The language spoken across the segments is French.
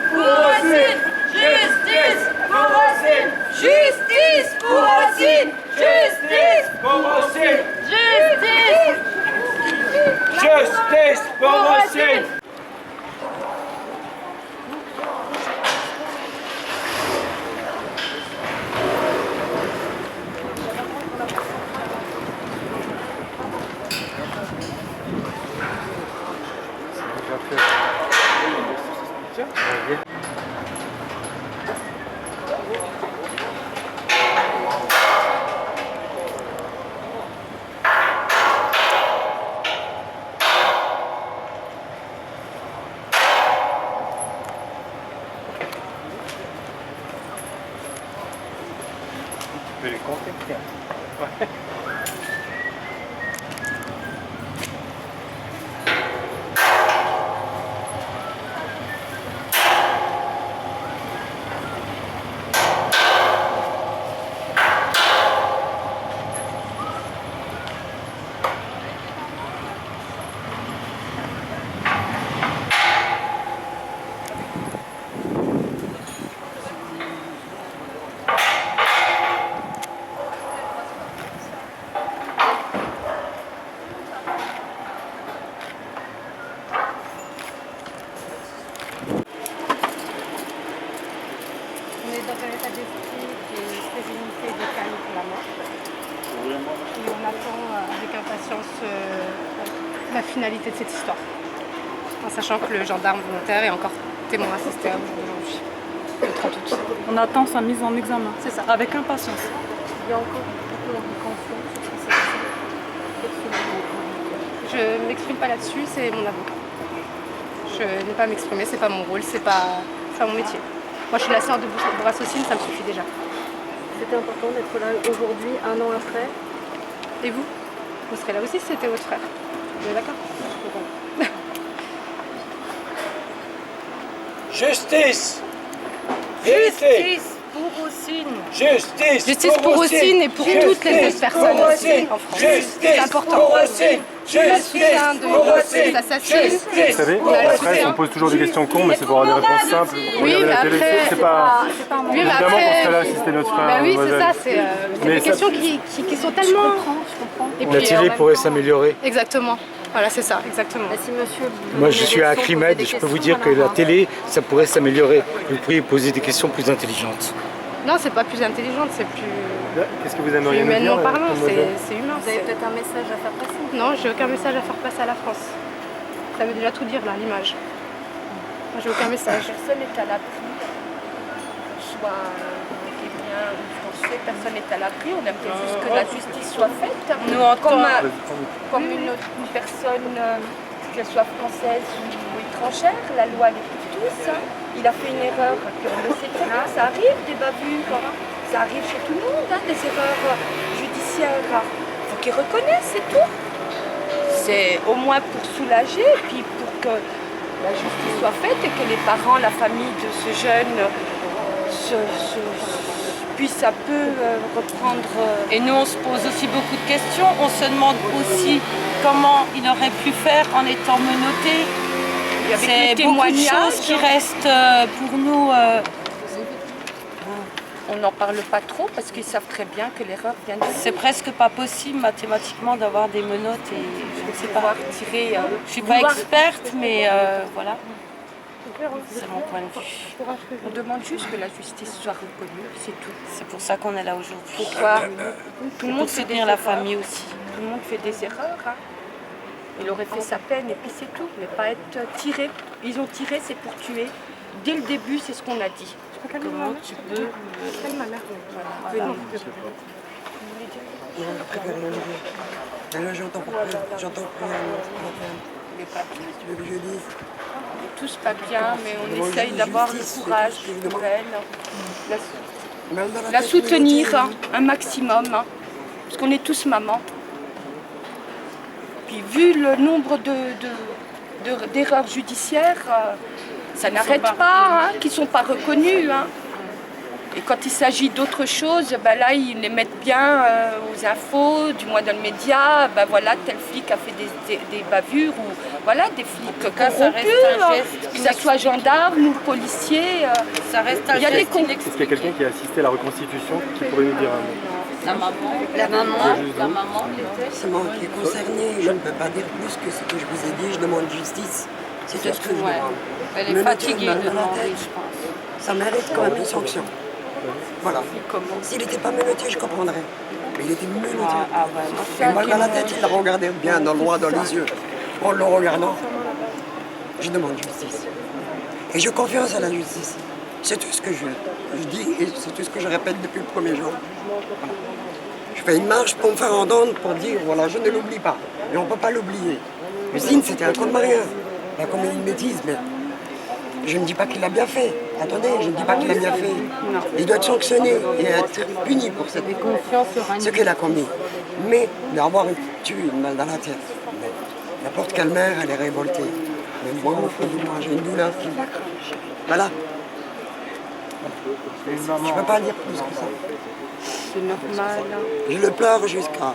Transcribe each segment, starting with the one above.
pour Rosine! Justice pour Rosine! Justice pour Rosine! Justice pour Rosine! Justice! Justice pour Rosine! Je vais les compter. Ouais. On est dans un état d'esprit de sérénité et de calme pour la mort. Et on attend avec impatience la finalité de cette histoire. En sachant que le gendarme volontaire est encore témoin assisté à aujourd'hui, le 30 août. On attend sa mise en examen. C'est ça. Avec impatience. Il y a encore beaucoup d'incompréhension sur ce qui s'est passé. Je ne m'exprime pas là-dessus, c'est mon avocat. Je n'ai pas à m'exprimer, c'est pas mon rôle, c'est pas mon métier. Moi je suis la sœur de Bourassocine, ça me suffit déjà. C'était important d'être là aujourd'hui, un an après. Et vous? Vous serez là aussi si c'était votre frère. Vous êtes d'accord? Justice! Vérité! Justice pour Rosine! Justice! Justice pour Rosine et pour toutes les autres personnes en France. C'est important. Pour Rosine! On a le soutien de assassines. Vous savez, la presse, on pose toujours des questions cons, mais c'est pour avoir des réponses simples. Oui, Regardez mais la télé, après, c'est pas... oui, mais Évidemment après, qu'on serait là si c'était notre frère. bah oui, c'est mademoiselle. ça, c'est Mais des ça- questions qui sont tellement... Je comprends. Et La puis, en télé même pourrait temps, s'améliorer. Exactement. Voilà, c'est ça, exactement. Si monsieur Moi, je suis à Acrimed et je peux vous dire que la télé, ça pourrait s'améliorer. Vous pourriez poser des questions plus intelligentes. Non, c'est pas plus intelligente, c'est plus Qu'est-ce que vous aimeriez nous dire, humainement parlant, mademoiselle c'est humain. Vous avez peut-être un message à faire passer. Non, j'ai aucun message à faire passer à la France. Ça veut déjà tout dire là, l'image. Moi, j'ai aucun message. Personne n'est à l'abri, soit guinéen ou français, personne n'est à l'abri. On aimerait juste que la justice soit faite. Nous, comme une personne, qu'elle soit française ou étrangère, la loi elle est pour tous. Il a fait une erreur, puis on le sait très bien, ça arrive, des bavures, ça arrive chez tout le monde, des erreurs judiciaires. Il faut qu'il reconnaisse, c'est tout. C'est au moins pour soulager, et puis pour que la justice soit faite et que les parents, la famille de ce jeune puissent un peu reprendre. Et nous, on se pose aussi beaucoup de questions. On se demande aussi comment il aurait pu faire en étant menotté. C'est beaucoup de choses qui restent pour nous. On n'en parle pas trop parce qu'ils savent très bien que l'erreur vient de C'est presque pas possible mathématiquement d'avoir des menottes et je ne sais pas. pouvoir tirer. Je suis pas experte, mais voilà. C'est mon point de vue. On demande juste que la justice soit reconnue, c'est tout. C'est pour ça qu'on est là aujourd'hui. Pourquoi tout le monde Pour fait des soutenir la erreurs. famille aussi. Tout le monde fait des erreurs. Il aurait fait sa peine et puis c'est tout. Mais pas être tiré. Ils ont tiré, c'est pour tuer. Dès le début, c'est ce qu'on a dit. Comment tu peux... Là, j'entends plus. J'entends plus. Les papiers. Tu veux que je dise? On n'est tous pas bien, mais on essaye d'avoir le courage pour elle. La soutenir un maximum. Parce qu'on est tous mamans. Puis vu le nombre d'erreurs judiciaires, ça n'arrête pas, qui ne sont pas reconnues. Et quand il s'agit d'autre chose, bah là ils les mettent bien aux infos, du moins dans le média, bah voilà, tel flic a fait des bavures ou voilà, des flics corrompus, que ce soit gendarme ou policier. Ça reste un il y a des Est-ce qu'il y a quelqu'un qui a assisté à la reconstitution qui pourrait nous dire un mot? La maman, C'est moi qui est concerné. Je ne peux pas dire plus que ce que je vous ai dit. Je demande justice. C'est tout ce que je demande. Elle est Me fatiguée mettre une de balle dans la demander, tête, je pense. ça mérite quand même une sanction. Voilà. S'il n'était pas menotté, je comprendrais. Mais il était menotté. Une balle dans la tête, il l'a regardé bien dans le droit dans les yeux. En le regardant, je demande justice. Et je confiance à la justice. C'est tout ce que je dis et c'est tout ce que je répète depuis le premier jour. Voilà. Je fais une marche pour me faire entendre, pour dire, voilà, je ne l'oublie pas. Et on ne peut pas l'oublier. Lucine, c'était un con de rien. Il a commis une bêtise, mais je ne dis pas qu'il a bien fait. Attendez, je ne dis pas qu'il a bien fait. Il doit être sanctionné et être puni pour ce qu'il a commis. Mais d'avoir tué une balle dans la tête, n'importe quelle mère, elle est révoltée. Même moi, au fond de moi, j'ai une douleur qui... Voilà. Je ne peux pas dire plus que ça. C'est normal. Je le pleure jusqu'à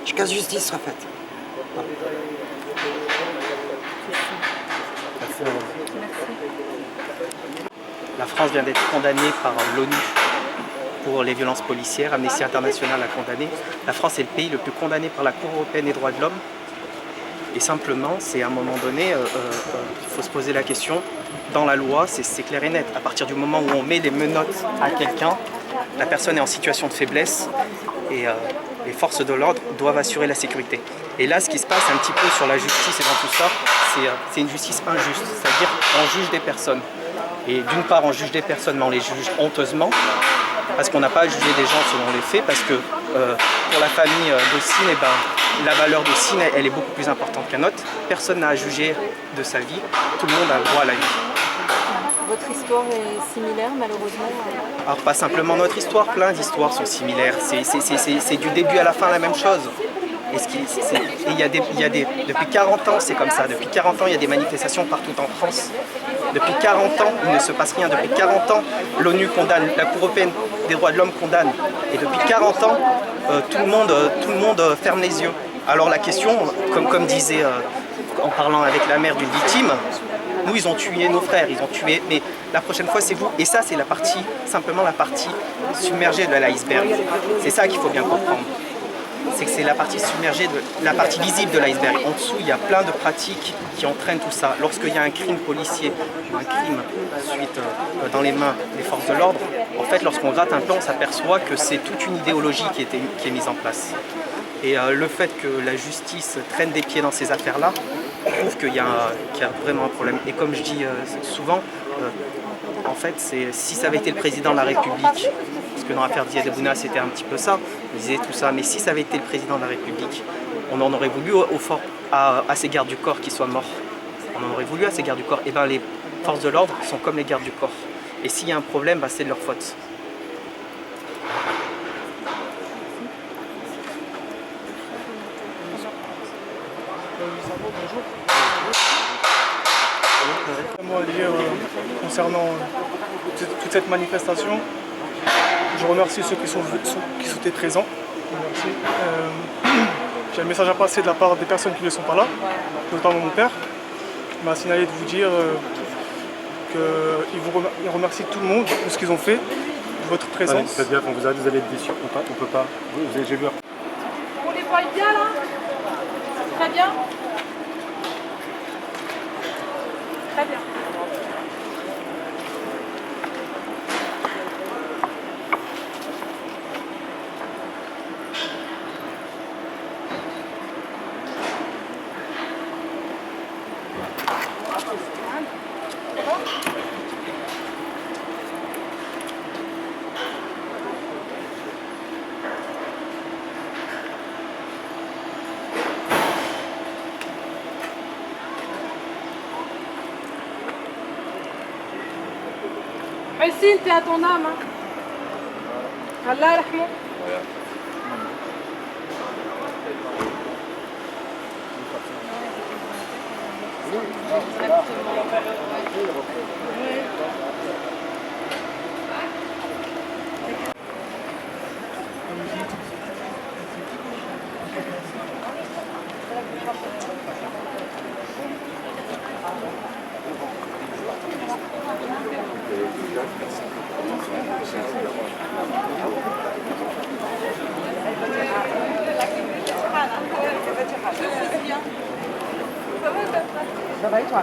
ce que justice soit faite. Voilà. La France vient d'être condamnée par l'ONU pour les violences policières. Amnesty International a condamné. La France est le pays le plus condamné par la Cour européenne des droits de l'homme. Et simplement, c'est à un moment donné, il faut se poser la question, dans la loi, c'est clair et net. À partir du moment où on met des menottes à quelqu'un, la personne est en situation de faiblesse et les forces de l'ordre doivent assurer la sécurité. Et là, ce qui se passe un petit peu sur la justice et dans tout ça, c'est une justice injuste. C'est-à-dire qu'on juge des personnes. Et d'une part, on juge des personnes, mais on les juge honteusement, parce qu'on n'a pas jugé des gens selon les faits, parce que pour la famille d'Hocine, eh ben, la valeur d'Hocine, elle est beaucoup plus importante qu'un autre. Personne n'a à juger de sa vie, tout le monde a le droit à la vie. Votre histoire est similaire, malheureusement. Alors pas simplement notre histoire, plein d'histoires sont similaires. C'est du début à la fin la même chose. Depuis 40 ans, c'est comme ça. Depuis 40 ans, il y a des manifestations partout en France. Depuis 40 ans, il ne se passe rien. Depuis 40 ans, l'ONU condamne, la Cour européenne des droits de l'homme condamne. Et depuis 40 ans, tout le monde ferme les yeux. Alors la question, comme disait en parlant avec la mère d'une victime, nous, ils ont tué nos frères, ils ont tué, mais la prochaine fois, c'est vous. Et ça, c'est simplement la partie submergée de l'iceberg. C'est ça qu'il faut bien comprendre. C'est que c'est la partie submergée, la partie visible de l'iceberg. En dessous, il y a plein de pratiques qui entraînent tout ça. Lorsqu'il y a un crime policier ou un crime suite dans les mains des forces de l'ordre, en fait, lorsqu'on gratte un peu, on s'aperçoit que c'est toute une idéologie qui est mise en place. Et le fait que la justice traîne des pieds dans ces affaires-là, prouve qu'il y a vraiment un problème. Et comme je dis souvent, en fait, si ça avait été le président de la République, parce que dans l'affaire Ziad Bouna, c'était un petit peu ça, on disait tout ça, mais si ça avait été le président de la République, on en aurait voulu à ces gardes du corps qui soient morts. On en aurait voulu à ces gardes du corps. Et bien les forces de l'ordre sont comme les gardes du corps. Et s'il y a un problème, ben, c'est de leur faute. Un mot à dire concernant toute cette manifestation. Je remercie ceux qui étaient présents. J'ai un message à passer de la part des personnes qui ne sont pas là, notamment mon père. Il m'a signalé de vous dire qu'il remercie tout le monde de ce qu'ils ont fait, de votre présence. Faites gaffe, on vous a dit, vous allez être déçus, on peut pas. J'ai vu. On les voit bien là? Très bien. Très bien. Hocine, t'es à ton âme. Hein. Allah rahmou. Ça va et toi?